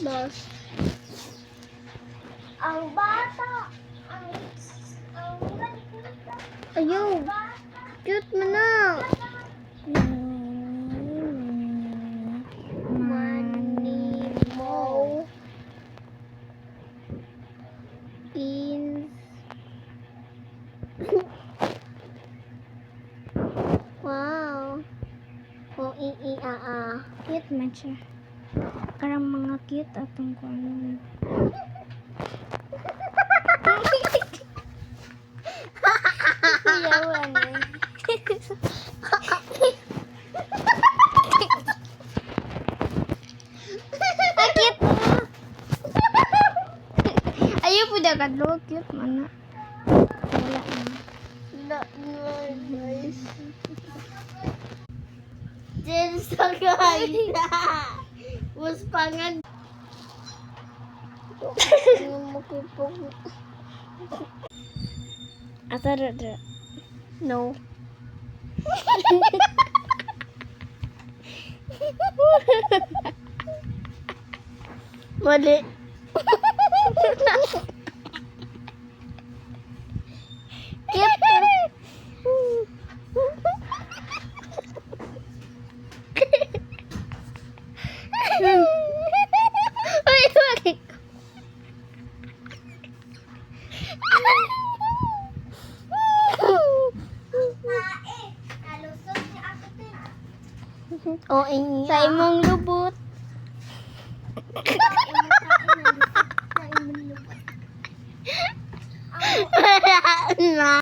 Bas. Ang bata. Ang ganda. Ayaw. Cute mo na. Manimo. In. Wow. O i-a-a. Cute man siya. Karang mga cute atong kung ano. Yawan eh. Cute mo. Ayaw po daw kadlo. Cute man na. Wala na. Not nice. Din sa kanya. Was pangan. Asa dra. No. Mali. Ay, bakit? O i Sa imong lubot. Wala na.